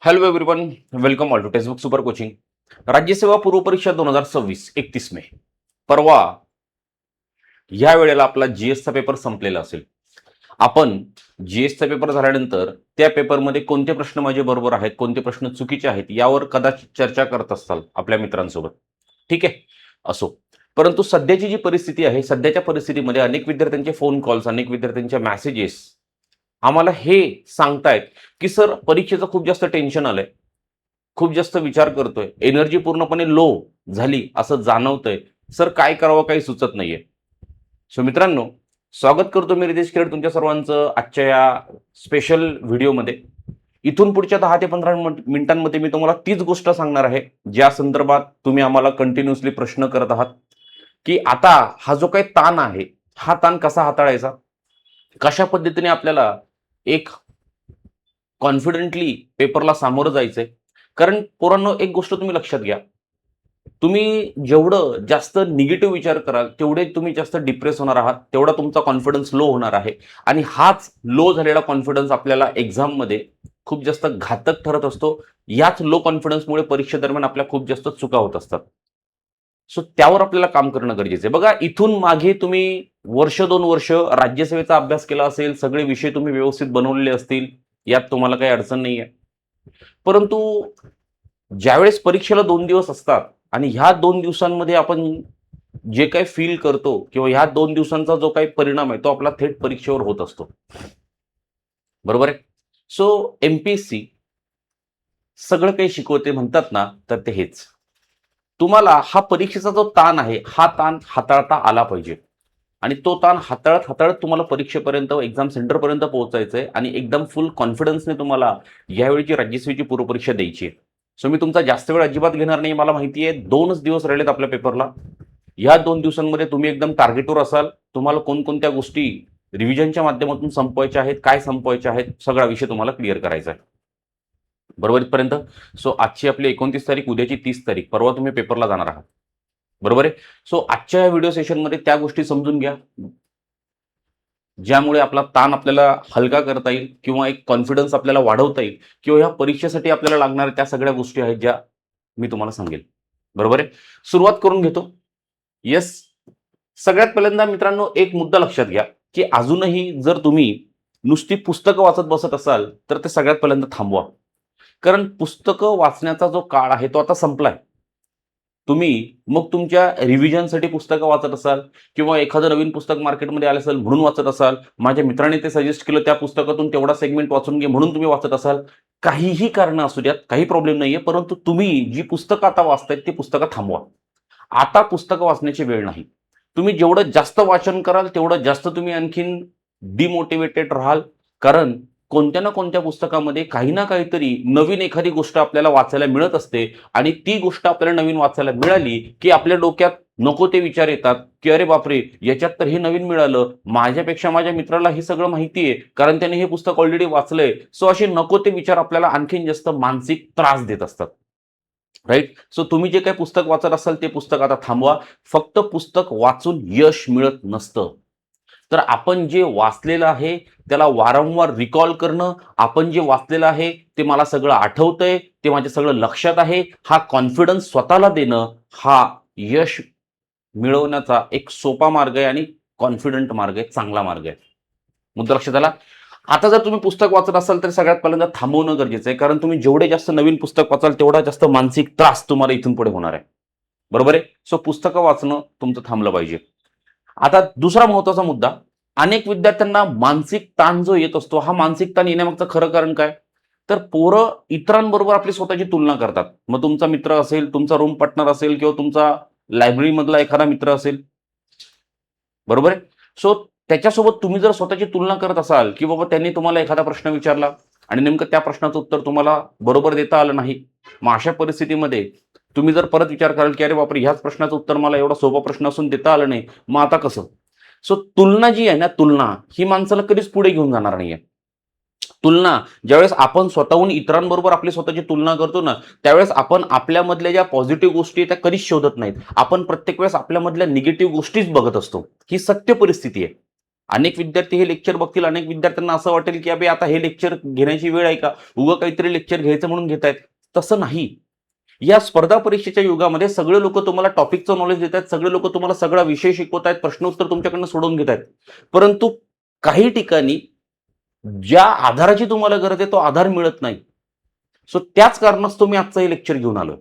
Hello everyone, welcome all to textbook super coaching. राज्यसेवा पूर्व परीक्षा 2026 31 मे. परवा ह्या वेळेला आपला जीएसचा पेपर संपलेला असेल. आपण जीएसचा पेपर झाल्यानंतर त्या पेपरमध्ये कोणते प्रश्न माझे बरोबर आहेत, कोणते प्रश्न चुकीचे आहेत यावर कदाचित चर्चा करत असाल आपल्या मित्रांसोबत. ठीक आहे, असो. परंतु सध्याची जी परिस्थिती आहे, सध्याच्या परिस्थितीमध्ये अनेक विद्यार्थ्यांचे फोन कॉल्स, अनेक विद्यार्थ्यांच्या मेसेजेस आम्हाला हे सांगतायत की सर परीक्षेचं खूप जास्त टेन्शन आलंय, खूप जास्त विचार करतोय, एनर्जी पूर्णपणे लो झाली असं जाणवतंय. सर काय करावं काही सुचत नाहीये. सो मित्रांनो, स्वागत करतो मी रितेश खेड तुमच्या सर्वांचं आजच्या या स्पेशल व्हिडिओमध्ये. इथून पुढच्या 10 ते 15 मिनिटांमध्ये मी तुम्हाला तीच गोष्ट सांगणार आहे ज्या संदर्भात तुम्ही आम्हाला कंटिन्युअसली प्रश्न करत आहात की आता हा जो काही ताण आहे, हा ताण कसा हाताळायचा, कशा पद्धतीने आपल्याला एक कॉन्फिडेंटली पेपरला सामोरं जायचंय. कारण पोरांनो, एक गोष्ट तुम्ही लक्षात घ्या, तुम्ही जेवढं जास्त निगेटिव्ह विचार कराल तेवढे तुम्ही जास्त डिप्रेस होणार आहात, तेवढा तुमचा कॉन्फिडन्स लो होणार आहे. आणि हाच लो झालेला कॉन्फिडन्स आपल्याला एक्झाममध्ये खूप जास्त घातक ठरत असतो. याच लो कॉन्फिडन्समुळे परीक्षेदरम्यान आपल्या खूप जास्त चुका होत असतात. सो त्यावर आपल्याला काम करणं गरजेचं आहे. बघा, इथून मागे तुम्ही वर्ष 2 वर्ष राज्यसेवेचा अभ्यास केला असेल, सगळे विषय तुम्ही व्यवस्थित बनवलेले असतील, यात तुम्हाला काही अडचण नाहीये. परंतु ज्यावेळेस परीक्षेला 2 दिवस असतात आणि ह्या 2 दिवसांमध्ये आपण जे काही फील करतो किंवा ह्या 2 दिवसांचा जो काही परिणाम आहे तो आपला थेट परीक्षेवर होत असतो. बरोबर आहे. सो एमपीएससी सगळं काही शिकवते म्हणतात ना, तर ते हेच. तुम्हाला हा परीक्षेचा जो ताण आहे, हा ताण हाताळता आला पाहिजे. आणि तो ताण हाताळत हाताळत तुम्हाला परीक्षेपर्यंत, एक्झाम सेंटरपर्यंत पोहोचायचं आहे आणि एकदम फुल कॉन्फिडन्सने तुम्हाला यावेळीची राज्यसेवेची पूर्वपरीक्षा द्यायची आहे. सो मी तुमचा जास्त वेळ अजिबात घेणार नाही. मला माहिती आहे 2च दिवस राहिलेत आपल्या पेपरला. या 2 दिवसांमध्ये तुम्ही एकदम टार्गेटवर असाल. तुम्हाला कोणकोणत्या गोष्टी रिव्हिजनच्या माध्यमातून संपवायच्या आहेत, काय संपवायच्या आहेत, सगळा विषय तुम्हाला क्लिअर करायचा आहे. बरोबर इथपर्यंत. सो आजची आपली 29 तारीख, उद्याची 30 तारीख, परवा तुम्ही पेपरला जाणार आहात. बरोबर आहे. सो आजच्या या व्हिडिओ सेशनमध्ये त्या गोष्टी समजून घ्या ज्यामुळे आपला ताण आपल्याला हलका करता येईल किंवा एक कॉन्फिडन्स आपल्याला वाढवता येईल किंवा ह्या परीक्षेसाठी आपल्याला लागणाऱ्या त्या सगळ्या गोष्टी आहेत ज्या मी तुम्हाला सांगेल. बरोबर आहे. सुरुवात करून घेतो. येस. सगळ्यात पहिल्यांदा मित्रांनो, एक मुद्दा लक्षात घ्या की अजूनही जर तुम्ही नुसती पुस्तकं वाचत बसत असाल तर ते सगळ्यात पहिल्यांदा थांबवा. कारण पुस्तकं वाचण्याचा जो काळ आहे तो आता संपलाय. तुम्ही मग तुमच्या रिव्हिजनसाठी पुस्तकं वाचत असाल किंवा एखादं नवीन पुस्तक मार्केटमध्ये आलं असेल म्हणून वाचत असाल, माझ्या मित्राने ते सजेस्ट केलं त्या पुस्तकातून तेवढा सेगमेंट वाचून घे म्हणून तुम्ही वाचत असाल, काहीही कारणं असू द्यात, काही प्रॉब्लेम नाहीये. परंतु तुम्ही जी पुस्तकं आता वाचतायत ती पुस्तकं थांबवा. आता पुस्तकं वाचण्याची वेळ नाही. तुम्ही जेवढं जास्त वाचन कराल तेवढं जास्त तुम्ही आणखीन डिमोटिवेटेड राहाल. कारण कोणत्या ना कोणत्या पुस्तकामध्ये काही ना काहीतरी नवीन एखादी गोष्ट आपल्याला वाचायला मिळत असते आणि ती गोष्ट आपल्याला नवीन वाचायला मिळाली की आपल्या डोक्यात नको ते विचार येतात की अरे बापरे, याच्यात तर हे नवीन मिळालं, माझ्यापेक्षा माझ्या मित्राला हे सगळं माहिती आहे कारण त्याने हे पुस्तक ऑलरेडी वाचलंय. सो असे नको ते विचार आपल्याला आणखीन जास्त मानसिक त्रास देत असतात. राईट. सो तुम्ही जे काही पुस्तक वाचत असाल ते पुस्तक आता थांबवा. फक्त पुस्तक वाचून यश मिळत नसतं. तर आपण जे वाचलेलं आहे त्याला वारंवार रिकॉल करणं, आपण जे वाचलेलं आहे ते मला सगळं आठवतंय, ते माझ्या सगळं लक्षात आहे, हा कॉन्फिडन्स स्वतःला देणं, हा यश मिळवण्याचा एक सोपा मार्ग आहे आणि कॉन्फिडंट मार्ग आहे, चांगला मार्ग आहे. मुद्दा लक्षात आला. आता जर तुम्ही पुस्तक वाचत असाल तर सगळ्यात पहिल्यांदा थांबवणं गरजेचं आहे. कारण तुम्ही जेवढे जास्त नवीन पुस्तक वाचाल तेवढा जास्त मानसिक त्रास तुम्हाला इथून पुढे होणार आहे. बरोबर आहे. सो पुस्तकं वाचणं तुमचं थांबलं पाहिजे. आता दुसरा महत्वाचा मुद्दा, अनेक विद्यार्थ्यांना मानसिक ताण जो येत असतो, हा मानसिक ताण येण्यामागचं खरं कारण काय? तर पोरं इतरांबरोबर आपली स्वतःची तुलना करतात. मग तुमचा मित्र असेल, तुमचा रूम पार्टनर असेल किंवा तुमचा लायब्ररीमधला एखादा मित्र असेल. बरोबर आहे. सो त्याच्यासोबत तुम्ही जर स्वतःची तुलना करत असाल की बाबा त्यांनी तुम्हाला एखादा प्रश्न विचारला आणि नेमकं त्या प्रश्नाचं उत्तर तुम्हाला बरोबर देता आलं नाही, मग अशा परिस्थितीमध्ये तुम्ही जर परत विचार कराल की अरे बापरे, ह्याच प्रश्नाचं उत्तर मला एवढा सोपा प्रश्न असून देता आलं नाही, मग आता कसं? सो तुलना जी आहे ना, तुलना ही माणसाला कधीच पुढे घेऊन जाणार नाहीये. तुलना ज्यावेळेस आपण स्वतःहून इतरांबरोबर आपली स्वतःची तुलना करतो ना, त्यावेळेस आपण आपल्यामधल्या ज्या पॉझिटिव्ह गोष्टी आहेत त्या कधीच शोधत नाहीत. आपण प्रत्येक वेळेस आपल्यामधल्या निगेटिव्ह गोष्टीच बघत असतो. ही सत्य परिस्थिती आहे. अनेक विद्यार्थी हे लेक्चर बघतील, अनेक विद्यार्थ्यांना असं वाटेल की अबे आता हे लेक्चर घेण्याची वेळ आहे का, उगं काहीतरी लेक्चर घ्यायचं म्हणून घेतायत. तसं नाही. या स्पर्धा परीक्षेच्या युगामध्ये सगळे लोक तुम्हाला टॉपिकचं नॉलेज देत आहेत, सगळे लोक तुम्हाला सगळा विषय शिकवत आहेत, प्रश्नोत्तर तुमच्याकडनं सोडवून घेत आहेत. परंतु काही ठिकाणी ज्या आधाराची तुम्हाला गरज आहे तो आधार मिळत नाही. सो त्याच कारणास्तव मी आजचं हे लेक्चर घेऊन आलोय.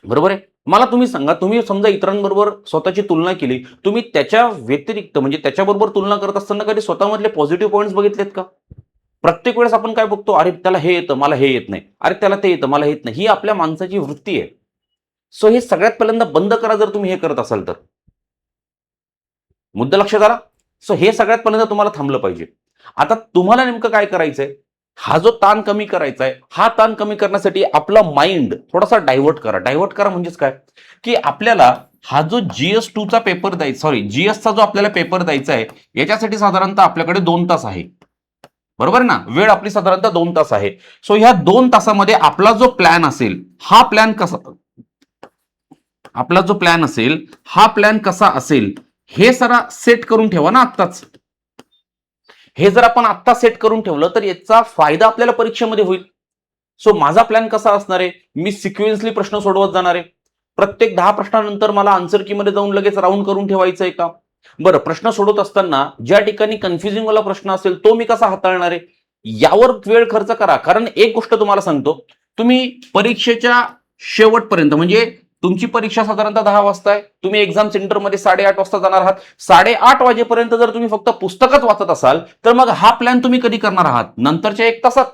बरोबर आहे. मला तुम्ही सांगा, तुम्ही समजा इतरांबरोबर स्वतःची तुलना केली, तुम्ही त्याच्या व्यतिरिक्त म्हणजे त्याच्याबरोबर तुलना करत असताना कधी स्वतःमधले पॉझिटिव्ह पॉईंट्स बघितलेत का? प्रत्येक वेळेस आपण काय बघतो, अरे त्याला हे येतं मला हे येत नाही, अरे त्याला ते येतं मला येत नाही. ही आपल्या माणसाची वृत्ती आहे. सो हे सगळ्यात पहिल्यांदा बंद करा जर तुम्ही हे करत असाल तर. मुद्दा लक्षात आला? सो हे सगळ्यात पहिल्यांदा तुम्हाला थांबलं पाहिजे. आता तुम्हाला नेमकं काय करायचंय, हा जो ताण कमी करायचा आहे, हा ताण कमी करण्यासाठी आपला माइंड थोडासा डायव्हर्ट करा. डायव्हर्ट करा म्हणजेच काय, की आपल्याला हा जो GS2 चा पेपर द्यायचा, सॉरी GS चा जो आपल्याला पेपर द्यायचा आहे, याच्यासाठी साधारणतः आपल्याकडे 2 तास आहे. बरोबर ना, वेळ आपली साधारणतः 2 तास आहे. सो ह्या 2 तासामध्ये आपला जो प्लॅन असेल, हा प्लॅन कसा, आपला जो प्लॅन असेल हा प्लॅन कसा असेल हे जरा सेट करून ठेवा ना आत्ताच. हे जर आपण आत्ता सेट करून ठेवलं तर याचा फायदा आपल्याला परीक्षेमध्ये होईल. सो माझा प्लॅन कसा असणार आहे, मी सिक्वेन्सली प्रश्न सोडवत जाणार आहे. प्रत्येक 10 प्रश्नानंतर मला आन्सर की मध्ये जाऊन लगेच राऊंड करून ठेवायचं आहे का? बरं, प्रश्न सोडवत असताना ज्या ठिकाणी कन्फ्युजिंग वाला प्रश्न असेल तो मी कसा हाताळणार आहे, यावर वेळ खर्च करा. कारण एक गोष्ट तुम्हाला सांगतो, तुम्ही परीक्षेच्या शेवटपर्यंत म्हणजे तुमची परीक्षा साधारणतः 10 वाजता आहे, तुम्ही एक्झाम सेंटरमध्ये 8:30 वाजता जाणार आहात. 8:30 वाजेपर्यंत जर तुम्ही फक्त पुस्तकच वाचत असाल तर मग हा प्लॅन तुम्ही कधी करणार आहात? नंतरच्या 1 तासात.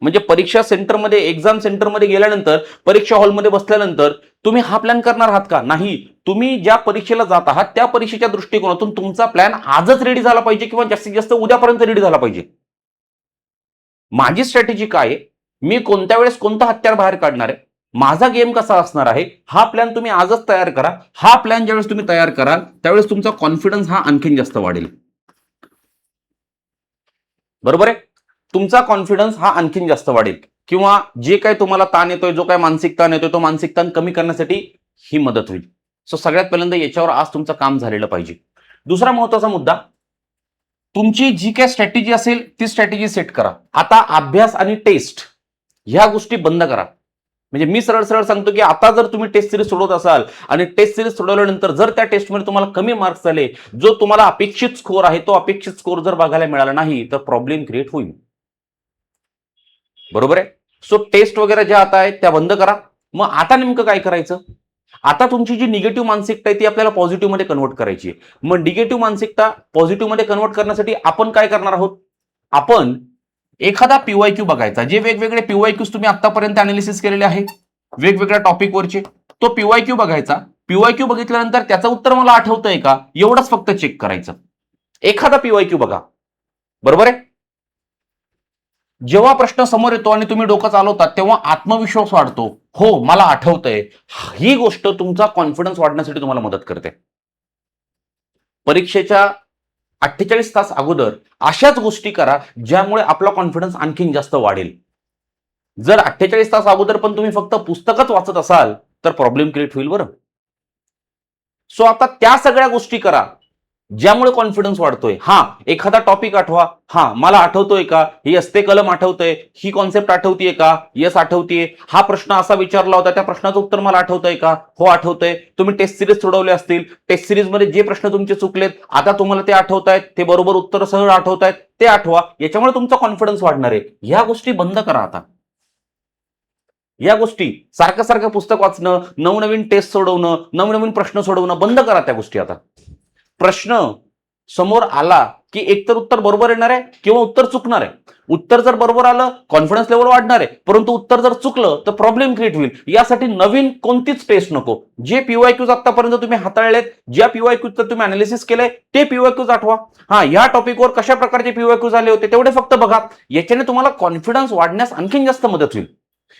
म्हणजे परीक्षा सेंटरमध्ये, एक्झाम सेंटरमध्ये गेल्यानंतर, परीक्षा हॉलमध्ये बसल्यानंतर तुम्ही हा प्लॅन करणार आहात का? नाही. तुम्ही ज्या परीक्षेला जात आहात त्या परीक्षेच्या दृष्टिकोनातून तुमचा प्लॅन आजच रेडी झाला पाहिजे किंवा जास्तीत जास्त उद्यापर्यंत रेडी झाला पाहिजे. माझी स्ट्रॅटेजी काय आहे, मी कोणत्या वेळेस कोणतं हत्यार बाहेर काढणार आहे, माझा गेम कसा असणार आहे, हा प्लॅन तुम्ही आजच तयार करा. हा प्लॅन ज्यावेळेस तुम्ही तयार कराल त्यावेळेस तुमचा कॉन्फिडन्स हा आणखीन जास्त वाढेल. बरोबर आहे. तुमचा कॉन्फिडन्स हा आणखीन जास्त वाढेल किंवा जे काही तुम्हाला ताण येतोय, जो काही मानसिक ताण येतोय, तो मानसिक ताण कमी करण्यासाठी ही मदत होईल. सो सगळ्यात पहिल्यांदा याच्यावर आज तुमचं काम झालेलं पाहिजे. दुसरा महत्वाचा मुद्दा, तुमची जी काही स्ट्रॅटेजी असेल ती स्ट्रॅटेजी सेट करा. आता अभ्यास आणि टेस्ट ह्या गोष्टी बंद करा. म्हणजे मी सरळ सरळ सांगतो की आता जर तुम्ही टेस्ट सिरीज सोडवत असाल आणि टेस्ट सिरीज सोडवल्यानंतर जर त्या टेस्टमध्ये तुम्हाला कमी मार्क्स आले, जो तुम्हाला अपेक्षित स्कोर आहे तो अपेक्षित स्कोर जर बघायला मिळाला नाही तर प्रॉब्लेम क्रिएट होईल. बरोबर आहे. सो टेस्ट वगैरे ज्या आता आहेत त्या बंद करा. मग आता नेमकं काय करायचं, आता तुमची जी निगेटिव्ह मानसिकता आहे ती आपल्याला पॉझिटिव्ह मध्ये कन्व्हर्ट करायची आहे. मग निगेटिव्ह मानसिकता पॉझिटिव्ह मध्ये कन्व्हर्ट करण्यासाठी आपण काय करणार आहोत, आपण एखादा PYQ बघायचा. जे वेगवेगळे PYQs तुम्ही आतापर्यंत अनालिसिस केलेले आहे वेगवेगळ्या टॉपिकवरचे, तो PYQ बघायचा. PYQ बघितल्यानंतर त्याचं उत्तर मला आठवतंय का एवढंच फक्त चेक करायचं. एखादा PYQ बघा. बरोबर आहे. जेव्हा प्रश्न समोर येतो आणि तुम्ही डोकं चालवतात तेव्हा आत्मविश्वास वाढतो. हो मला आठवतंय. ही गोष्ट तुमचा कॉन्फिडन्स वाढण्यासाठी तुम्हाला मदत करते. परीक्षेच्या 48 तास अगोदर अशाच गोष्टी करा ज्यामुळे आपला कॉन्फिडन्स आणखीन जास्त वाढेल. जर 48 तास अगोदर पण तुम्ही फक्त पुस्तकच वाचत असाल तर प्रॉब्लेम क्रिएट होईल बरं. सो आता त्या सगळ्या गोष्टी करा ज्यामुळे कॉन्फिडन्स वाढतोय. हा एखादा टॉपिक आठवा, हा मला आठवतोय का, ही असते कलम आठवतंय, ही कॉन्सेप्ट आठवतीये का, यस आठवतीये, हा प्रश्न असा विचारला होता त्या प्रश्नाचं उत्तर मला आठवतंय का, हो आठवतंय. तुम्ही टेस्ट सिरीज सोडवले असतील, टेस्ट सिरीज मध्ये जे प्रश्न तुमचे चुकलेत आता तुम्हाला ते आठवतायत, ते बरोबर उत्तर सहज आठवतायत, ते आठवा. याच्यामुळे तुमचा कॉन्फिडन्स वाढणार आहे. ह्या गोष्टी बंद करा आता. या गोष्टी सारखं सारखं पुस्तक वाचणं, नवनवीन टेस्ट सोडवणं, नवनवीन प्रश्न सोडवणं बंद करा. त्या गोष्टी आता प्रश्न समोर आला की एकतर उत्तर बरोबर येणार आहे किंवा उत्तर चुकणार आहे. उत्तर जर बरोबर आलं कॉन्फिडन्स लेवल वाढणार आहे, परंतु उत्तर जर चुकलं तर प्रॉब्लेम क्रिएट होईल. यासाठी नवीन कोणतीच टेस्ट नको. जे PYQs आतापर्यंत तुम्ही हाताळलेत, ज्या PYQs तुम्ही अनालिसिस केलंय ते PYQs आठवा. हा या टॉपिकवर कशा प्रकारचे PYQs आले होते तेवढे फक्त बघा. याच्याने तुम्हाला कॉन्फिडन्स वाढण्यास आणखीन जास्त मदत होईल.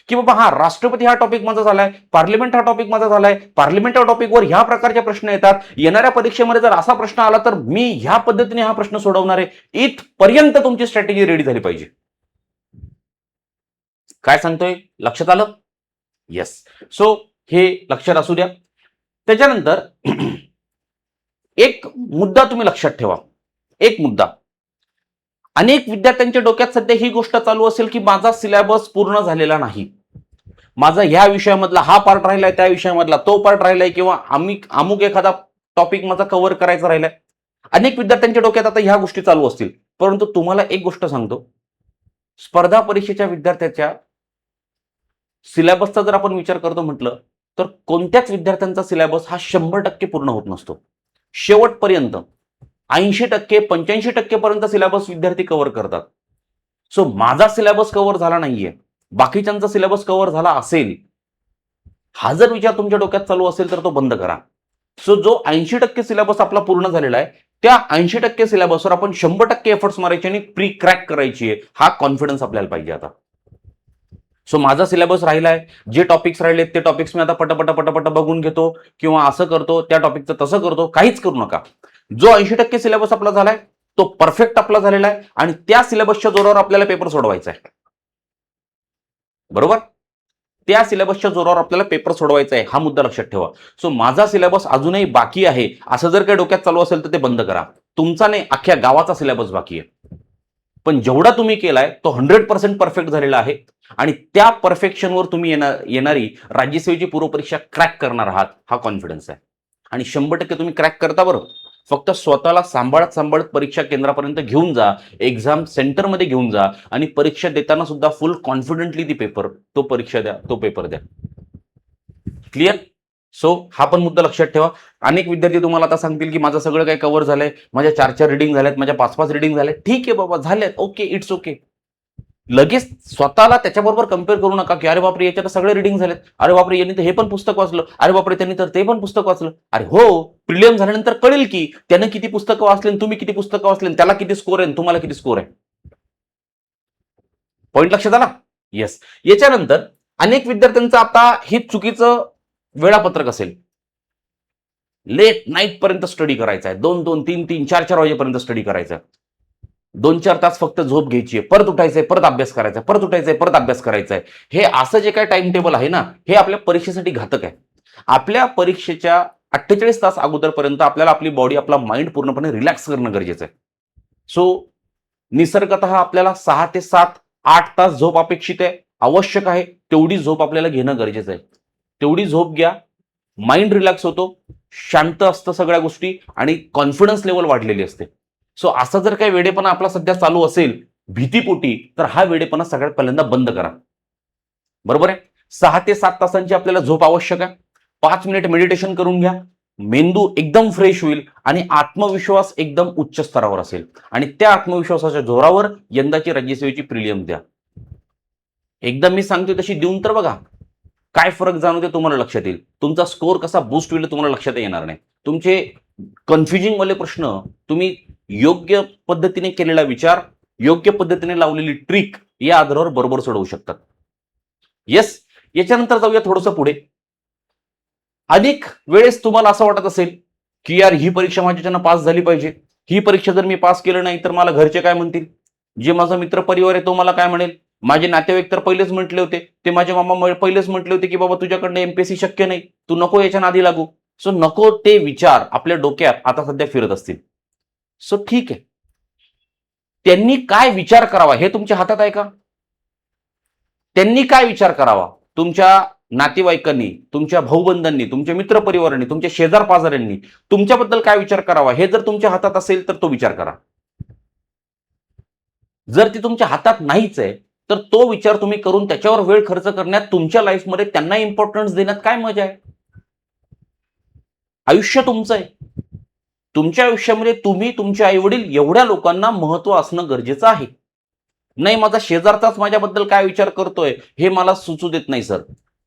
की बाबा हा राष्ट्रपती हा टॉपिक माझा झालाय, पार्लिमेंट हा टॉपिक माझा झालाय, पार्लिमेंट टॉपिकवर ह्या प्रकारचे प्रश्न येतात, येणाऱ्या परीक्षेमध्ये जर असा प्रश्न आला तर मी ह्या पद्धतीने हा प्रश्न सोडवणार आहे. इथपर्यंत तुमची स्ट्रॅटेजी रेडी झाली पाहिजे. काय सांगतोय लक्षात आलं? येस. सो हे लक्षात असू द्या. त्याच्यानंतर एक मुद्दा तुम्ही लक्षात ठेवा. एक मुद्दा, अनेक विद्यार्थ्यांच्या डोक्यात सध्या ही गोष्ट चालू असेल की माझा सिलेबस पूर्ण झालेला नाही, माझा ह्या विषयामधला हा पार्ट राहिलाय, त्या विषयामधला तो पार्ट राहिलाय, किंवा अमुक एखादा टॉपिक माझा कव्हर करायचा राहिलाय. अनेक विद्यार्थ्यांच्या डोक्यात आता ह्या गोष्टी चालू असतील. परंतु तुम्हाला एक गोष्ट सांगतो, स्पर्धा परीक्षेच्या विद्यार्थ्याच्या सिलेबसचा जर आपण विचार करतो म्हटलं तर कोणत्याच विद्यार्थ्यांचा सिलेबस हा 100% पूर्ण होत नसतो. शेवटपर्यंत 80% 85% पर्यंत सिलेबस विद्यार्थी कव्हर करतात. सो माझा सिलेबस कव्हर झाला नाहीये, बाकीच्यांचा सिलेबस कव्हर झाला असेल, हा जर विचार तुमच्या डोक्यात चालू असेल तर तो बंद करा. सो जो 80% सिलेबस आपला पूर्ण झालेला आहे, त्या 80% सिलेबसवर आपण 100% एफर्ट्स मारायचे आणि प्री क्रॅक करायची आहे, हा कॉन्फिडन्स आपल्याला पाहिजे आता. सो माझा सिलेबस राहिलाय, जे टॉपिक्स राहिलेत ते टॉपिक्स मी आता पटापट बघून घेतो, किंवा असं करतो, त्या टॉपिकचं तसं करतो, काहीच करू नका. जो 80% सिलेबस आपला झालाय तो परफेक्ट आपला झालेला आहे आणि त्या सिलेबसच्या जोरावर आपल्याला पेपर सोडवायचा आहे. बरोबर, त्या सिलेबसच्या जोरावर आपल्याला पेपर सोडवायचा आहे, हा मुद्दा लक्षात ठेवा. सो माझा सिलेबस अजूनही बाकी आहे असं जर काही डोक्यात चालू असेल तर ते बंद करा. तुमचा नाही, अख्ख्या गावाचा सिलेबस बाकी आहे, पण जेवढा तुम्ही केलाय तो 100% परफेक्ट झालेला आहे आणि त्या परफेक्शनवर तुम्ही येणारी राज्यसेवेची पूर्वपरीक्षा क्रॅक करणार आहात, हा कॉन्फिडन्स आहे. आणि 100% तुम्ही क्रॅक करता. बरं, फक्त स्वतःला सांभाळत परीक्षा केंद्रापर्यंत घेऊन जा, एक्झाम सेंटरमध्ये घेऊन जा आणि परीक्षा देताना सुद्धा फुल कॉन्फिडेंटली ती परीक्षा द्या, तो पेपर द्या. क्लिअर? सो हा पण मुद्दा लक्षात ठेवा. अनेक विद्यार्थी तुम्हाला आता सांगतील की माझं सगळं काही कव्हर झालंय, माझ्या 4 रिडिंग झाल्यात, माझ्या 5 रिडिंग झाल्यात. ठीक आहे बाबा, झाल्यात, ओके, इट्स ओके. लगेच स्वतःला त्याच्याबरोबर कम्पेअर करू नका की अरे बापरे याच्यात सगळे रिडिंग झालेत, अरे बापरे यांनी तर हे पण पुस्तक वाचलं, अरे बापरे त्यांनी तर ते पण पुस्तक वाचलं. अरे हो, प्रिलियम झाल्यानंतर कळेल की त्याने किती पुस्तकं वाचले, तुम्ही किती पुस्तकं वाचले, त्याला किती स्कोर आहे, तुम्हाला किती स्कोर आहे. पॉईंट लक्षात आला? येस. याच्यानंतर अनेक विद्यार्थ्यांचं आता हे चुकीचं वेळापत्रक असेल, लेट नाईट पर्यंत स्टडी करायचा आहे, 2-2, 3-3, 4-4 वाजेपर्यंत स्टडी करायचा आहे, 2-4 तास फक्त झोप घ्यायची आहे, परत उठायचंय, परत अभ्यास करायचा, परत उठायचंय, परत अभ्यास करायचा आहे. हे असं जे काही टाइम टेबल आहे ना, हे आपल्या परीक्षेसाठी घातक आहे. आपल्या परीक्षेच्या 48 तास अगोदरपर्यंत आपल्याला आपली बॉडी, आपला माइंड पूर्णपणे रिलॅक्स करणं गरजेचं आहे. सो निसर्गतः आपल्याला 6 ते 7, 8 तास झोप अपेक्षित आहे, आवश्यक आहे. तेवढी झोप आपल्याला घेणं गरजेचं आहे. तेवढी झोप घ्या, माइंड रिलॅक्स होतो, शांत असतं सगळ्या गोष्टी आणि कॉन्फिडन्स लेवल वाढलेली असते. सो असा जर काही वेडेपणा आपला सध्या चालू असेल भीतीपोटी, तर हा वेडेपणा सगळ्यात पहिल्यांदा बंद करा. बरोबर आहे? 6 ते 7 तासांची आपल्याला झोप आवश्यक आहे. 5 मिनिट मेडिटेशन करून घ्या, मेंदू एकदम फ्रेश होईल आणि आत्मविश्वास एकदम उच्च स्तरावर असेल आणि त्या आत्मविश्वासाच्या जोरावर यंदाची राज्यसेवेची प्रिलियम द्या. एकदम मी सांगतोय तशी देऊन तर बघा, काय फरक जाणवते तुम्हाला लक्षात येईल. तुमचा स्कोर कसा बूस्ट होईल तुम्हाला लक्षात येणार नाही. तुमचे कन्फ्युजिंग वाले प्रश्न तुम्ही योग्य पद्धतीने केलेला विचार, योग्य पद्धतीने लावलेली ट्रिक या आधारावर बरोबर सोडवू शकतात. येस. याच्यानंतर जाऊया थोडंसं पुढे. अनेक वेळेस तुम्हाला असं वाटत असेल की यार ही परीक्षा माझ्याच्यानं पास झाली पाहिजे, ही परीक्षा जर मी पास केलं नाही तर मला घरचे काय म्हणतील, जे माझा मित्र परिवार आहे तो मला काय म्हणेल, माझे नातेवाईक तर पहिलेच म्हटले होते, ते माझे मामा पहिलेच म्हटले होते की बाबा तुझ्याकडनं एमपीएससी शक्य नाही, तू नको याच्या नादी लागू. सो नको ते विचार आपल्या डोक्यात आता सध्या फिरत असतील. सो ठीक आहे, त्यांनी काय विचार करावा हे तुमच्या हातात आहे का? त्यांनी काय विचार करावा, तुमच्या नातेवाईकांनी, तुमच्या भाऊबंधांनी, तुमच्या मित्रपरिवारांनी, तुमच्या शेजार पाजाऱ्यांनी तुमच्याबद्दल काय विचार करावा हे जर तुमच्या हातात असेल तर तो विचार करा. जर ती तुमच्या हातात नाहीच आहे तर तो विचार तुम्ही करून त्याच्यावर वेळ खर्च करण्यात, तुमच्या लाईफमध्ये त्यांना इम्पॉर्टन्स देण्यात काय मजा आहे? आयुष्य तुमचं आहे. तुमच्या आयुष्यामध्ये तुम्ही, तुमचे आईवडील एवढ्या लोकांना महत्व असणं गरजेचं आहे. नाही माझा शेजारचाच माझ्याबद्दल काय विचार करतोय हे मला सुचू देत नाही सर.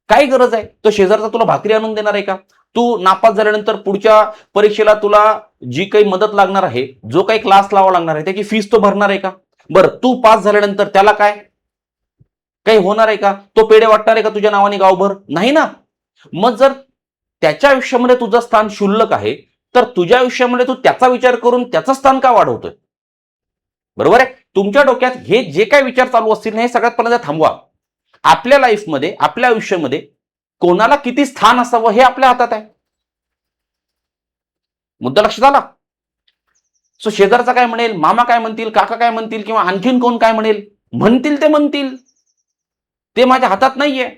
काय गरज आहे? तो शेजारचा तुला भाकरी आणून देणार आहे का? तू नापास झाल्यानंतर पुढच्या परीक्षेला तुला जी काही मदत लागणार आहे, जो काही क्लास लावा लागणार आहे त्याची फीस तो भरणार आहे का? बरं, तू पास झाल्यानंतर त्याला काय काही होणार आहे का? तो पेढे वाटणार आहे का तुझ्या नावाने गावभर? नाही ना. मग जर त्याच्या आयुष्यामध्ये तुझं स्थान क्षुल्लक आहे तर तुझ्या आयुष्यामध्ये तू त्याचा विचार करून त्याचं स्थान का वाढवतोय? बरोबर आहे? तुमच्या डोक्यात हे जे काही विचार चालू असतील हे सगळ्यात पहिल्यांदा थांबवा. आपल्या लाईफमध्ये, आपल्या आयुष्यामध्ये कोणाला किती स्थान असावं हे आपल्या हातात आहे. मुद्दा लक्षात आला? सो शेजारचा काय म्हणेल, मामा काय म्हणतील, काका काय म्हणतील, किंवा आणखीन कोण काय म्हणेल, म्हणतील ते म्हणतील, ते माझ्या हातात नाहीये.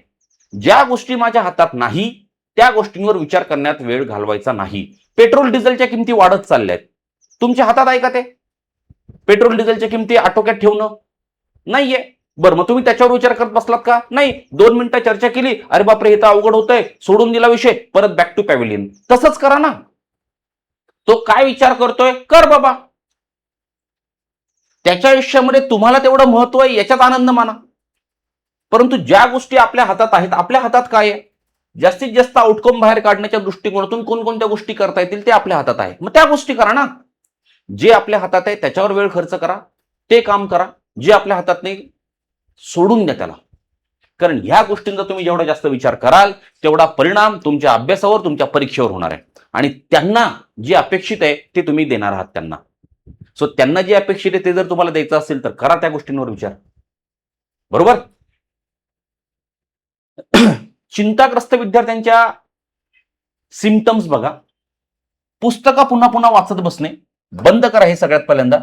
ज्या गोष्टी माझ्या हातात नाही त्या गोष्टींवर विचार करण्यात वेळ घालवायचा नाही. पेट्रोल डिझेलच्या किमती वाढत चालल्यात, तुमच्या हातात आहे का ते? पेट्रोल डिझेलच्या किमती आटोक्यात ठेवणं नाहीये. बरं, मग तुम्ही त्याच्यावर विचार करत बसलात का? नाही. 2 मिनिटं चर्चा केली, अरे बापरे हे तर अवघड होतंय, सोडून दिला विषय, परत बॅक टू पॅव्हिलियन. तसंच करा ना. तो काय विचार करतोय कर बाबा, त्याच्या आयुष्यामध्ये तुम्हाला तेवढं महत्व आहे याच्यात आनंद माना. परंतु ज्या गोष्टी आपल्या हातात आहेत, आपल्या हातात काय आहे, जास्तीत जास्त आउटकम बाहेर काढण्याच्या दृष्टिकोनातून कोणकोणत्या गोष्टी करता येतील ते आपल्या हातात आहे. मग त्या गोष्टी करा ना. जे आपल्या हातात आहे त्याच्यावर वेळ खर्च करा, ते काम करा. जे आपल्या हातात नाही सोडून द्या त्याला. कारण ह्या गोष्टींचा तुम्ही जेवढा जास्त विचार कराल तेवढा परिणाम तुमच्या अभ्यासावर, तुमच्या परीक्षेवर होणार आहे. आणि त्यांना जे अपेक्षित आहे ते तुम्ही देणार आहात त्यांना. सो त्यांना जे अपेक्षित आहे ते जर तुम्हाला द्यायचं असेल तर करा त्या गोष्टींवर विचार. बरोबर. चिंताग्रस्त विद्यार्थ्यांच्या सिम्पटम्स बघा. पुस्तकं पुन्हा पुन्हा वाचत बसणे बंद करा. हे सगळ्यात पहिल्यांदा.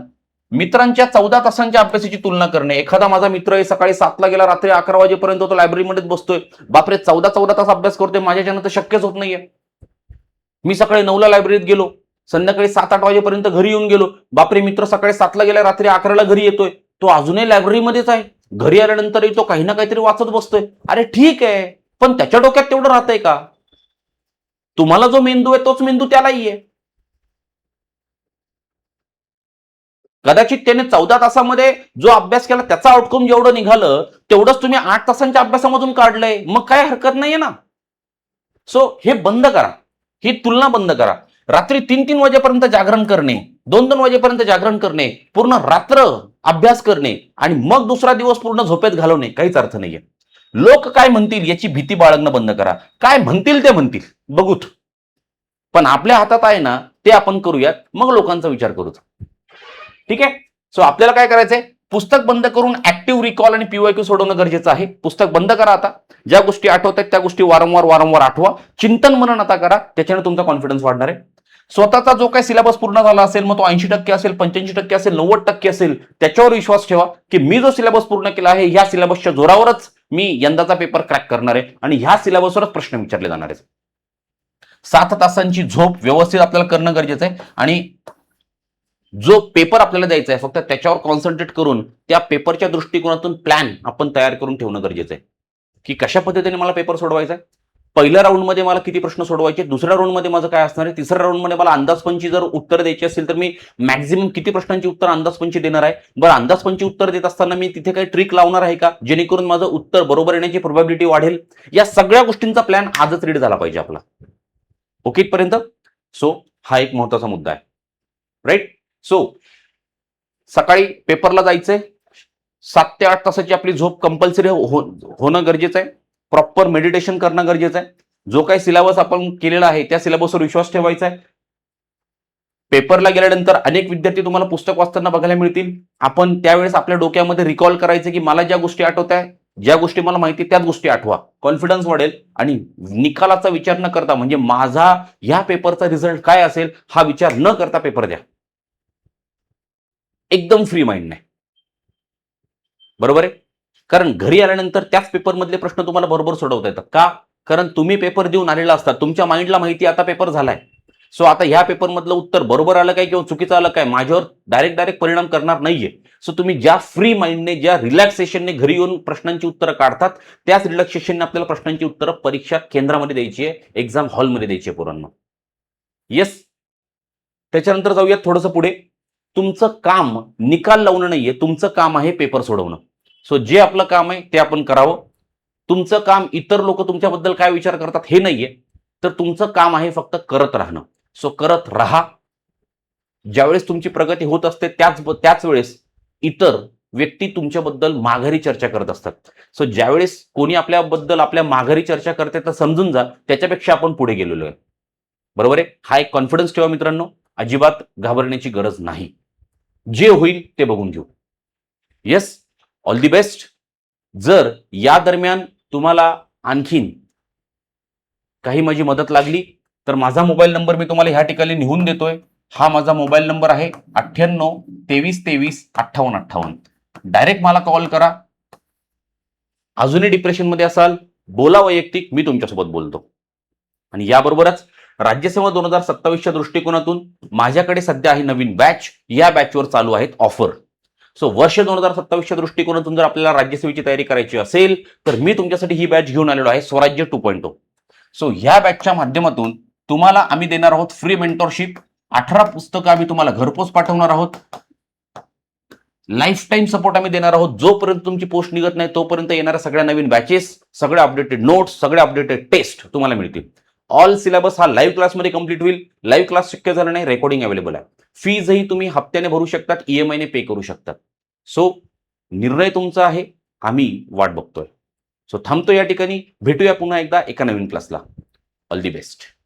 मित्रांच्या 14 तासांच्या अभ्यासाची तुलना करणे. एखादा माझा मित्र आहे, सकाळी 7 ला गेला, रात्री 11 वाजेपर्यंत तो लायब्ररीमध्येच बसतोय, बापरे 14 तास अभ्यास करतोय, माझ्याच्यानं तर शक्यच होत नाहीये. मी सकाळी 9 ला लायब्ररीत गेलो, संध्याकाळी 7-8 वाजेपर्यंत घरी येऊन गेलो, बापरे मित्र सकाळी 7 ला गेला, रात्री 11 ला घरी येतोय, तो अजूनही लायब्ररीमध्येच आहे, घरी आल्यानंतरही तो काही ना काहीतरी वाचत बसतोय. अरे ठीक आहे, पण त्याच्या डोक्यात तेवढं राहतंय का? तुम्हाला जो मेंदू आहे तोच मेंदू त्यालाही आहे. कदाचित त्याने 14 तासामध्ये जो अभ्यास केला त्याचा आउटकम जेवढं निघालं तेवढंच तुम्ही 8 तासांच्या अभ्यासामधून काढलंय, मग काय हरकत नाहीये ना. सो हे बंद करा, ही तुलना बंद करा. रात्री 3-3 वाजेपर्यंत जागरण करणे, 2-2 वाजेपर्यंत जागरण करणे, पूर्ण रात्र अभ्यास करणे आणि मग दुसरा दिवस पूर्ण झोपेत घालवणे, काहीच अर्थ नाहीये. लोक काय म्हणतील याची भीती बाळगणं बंद करा. काय म्हणतील ते म्हणतील, बघूत. पण आपल्या हातात आहे ना ते आपण करूयात, मग लोकांचा विचार करूत. ठीक आहे. सो आपल्याला काय करायचंय, पुस्तक बंद करून ऍक्टिव्ह रिकॉल आणि पीवायक्यू सोडवणं गरजेचं आहे. पुस्तक बंद करा आता. ज्या गोष्टी आठवत आहेत त्या गोष्टी वारंवार आठवा. चिंतन मनन आता करा, त्याच्याने तुमचा कॉन्फिडन्स वाढणार आहे. स्वतःचा जो काही सिलेबस पूर्ण झाला असेल, मग तो 80% असेल, 85% असेल, 90% असेल, त्याच्यावर विश्वास ठेवा की मी जो सिलेबस पूर्ण केला आहे ह्या सिलेबसच्या जोरावरच मी यंदाचा पेपर क्रॅक करणार आहे आणि ह्या सिलेबसवरच प्रश्न विचारले जाणार आहेत. 7 तासांची झोप व्यवस्थित आपल्याला करणं गरजेचं आहे आणि जो पेपर आपल्याला द्यायचा आहे फक्त त्याच्यावर कॉन्सन्ट्रेट करून त्या पेपरच्या दृष्टिकोनातून प्लॅन आपण तयार करून ठेवणं गरजेचं आहे की कशा पद्धतीने मला पेपर सोडवायचा आहे. पहिल्या राऊंडमध्ये मला किती प्रश्न सोडवायचे, दुसऱ्या राऊंडमध्ये माझं काय असणार आहे, तिसऱ्या राऊंडमध्ये मला अंदाजपंची जर उत्तर द्यायची असेल तर मी मॅक्झिमम किती प्रश्नांची उत्तर अंदाजपंची देणार आहे. बरं, अंदाजपंची उत्तर देत असताना मी तिथे काही ट्रिक लावणार आहे का जेणेकरून माझं उत्तर बरोबर येण्याची प्रोबॅबिलिटी वाढेल. या सगळ्या गोष्टींचा प्लॅन आजच रेडी झाला पाहिजे आपला. ओके पर्यंत. सो हा एक महत्वाचा मुद्दा आहे. राईट. सो सकाळी पेपरला जायचंय, 7 ते 8 तासाची आपली झोप कंपल्सरी होणं गरजेचं आहे. प्रॉपर मेडिटेशन करणं गरजेचं आहे. जो काही सिलेबस आपण केलेला आहे त्या सिलेबसवर विश्वास ठेवायचा आहे. पेपरला गेल्यानंतर अनेक विद्यार्थी तुम्हाला पुस्तक वाचताना बघायला मिळतील. आपण त्यावेळेस आपल्या डोक्यामध्ये रिकॉल करायचं की मला ज्या गोष्टी आठवत आहे, ज्या गोष्टी मला माहिती त्याच गोष्टी आठवा. कॉन्फिडन्स वाढेल आणि निकालाचा विचार न करता म्हणजे माझा ह्या पेपरचा रिझल्ट काय असेल हा विचार न करता पेपर द्या. एकदम फ्री माइंड नाही. बरोबर आहे. कारण घरी आल्यानंतर त्याच पेपरमधले प्रश्न तुम्हाला बरोबर सोडवता येतात. का? कारण तुम्ही पेपर देऊन आलेला असतात, तुमच्या माइंडला माहिती आता पेपर झालाय. सो आता ह्या पेपरमधलं उत्तर बरोबर आलं काय किंवा चुकीचं आलं काय माझ्यावर डायरेक्ट परिणाम करणार नाहीये. सो तुम्ही ज्या फ्री माइंडने, ज्या रिलॅक्सेशनने घरी येऊन प्रश्नांची उत्तरं काढतात त्याच रिलॅक्सेशनने आपल्याला प्रश्नांची उत्तरं परीक्षा केंद्रामध्ये द्यायची आहे, एक्झाम हॉलमध्ये द्यायची आहे पोरांना. येस. त्याच्यानंतर जाऊयात थोडंसं पुढे. तुमचं काम निकाल लावणं नाहीये, तुमचं काम आहे पेपर सोडवणं. सो जे आपलं काम आहे ते आपण करावं. तुमचं काम इतर लोक तुमच्याबद्दल काय विचार करतात हे नाहीये, तर तुमचं काम आहे फक्त करत राहणं. सो करत राहा. ज्यावेळेस तुमची प्रगती होत असते त्याच वेळेस इतर व्यक्ती तुमच्याबद्दल माघारी चर्चा करत असतात. सो ज्यावेळेस कोणी आपल्याबद्दल आपल्या माघारी चर्चा करते तर समजून जा त्याच्यापेक्षा आपण पुढे गेलेलो आहे. बरोबर आहे. हा एक कॉन्फिडन्स ठेवा मित्रांनो. अजिबात घाबरण्याची गरज नाही. जे होईल ते बघून घेऊ. येस. All the best. जर या दरम्यान तुम्हाला आणखीन काही माझी मदत लागली तर माझा मोबाईल नंबर मी तुम्हाला ह्या ठिकाणी लिहून देतोय. हा माझा मोबाईल नंबर आहे 98 23 23 58 58. डायरेक्ट मला कॉल करा. अजूनही डिप्रेशनमध्ये असाल, बोला वैयक्तिक, मी तुमच्यासोबत बोलतो. आणि याबरोबरच राज्यसेवा 2027च्या दृष्टिकोनातून माझ्याकडे सध्या आहे नवीन बॅच. या बॅचवर चालू आहेत ऑफर. सो वर्ष 2027च्या दृष्टिकोनातून जर आपल्याला राज्यसेवेची तयारी करायची असेल तर मी तुमच्यासाठी ही बॅच घेऊन आलेलो आहे, स्वराज्य 2.0. सो ह्या बॅचच्या माध्यमातून तुम्हाला आम्ही देणार आहोत फ्री मेंटॉरशिप. 18 पुस्तकं आम्ही तुम्हाला घरपोच पाठवणार आहोत. लाईफ टाईम सपोर्ट आम्ही देणार आहोत. जोपर्यंत तुमची पोस्ट निघत नाही तोपर्यंत येणाऱ्या सगळ्या नवीन बॅचेस, सगळ्या अपडेटेड नोट्स, सगळ्या अपडेटेड टेस्ट तुम्हाला मिळतील. ऑल सिलेबस हा लाईव्ह क्लासमध्ये कंप्लीट होईल. लाईव्ह क्लास शक्य झाला नाही, रेकॉर्डिंग अवेलेबल आहे. फीजही तुम्ही हप्त्याने भरू शकतात, EMI ने पे करू शकतात. सो निर्णय तुमचा आहे, आम्ही वाट बघतोय. सो थांबतो या ठिकाणी. भेटूया पुन्हा एकदा एका नवीन क्लासला. All the best.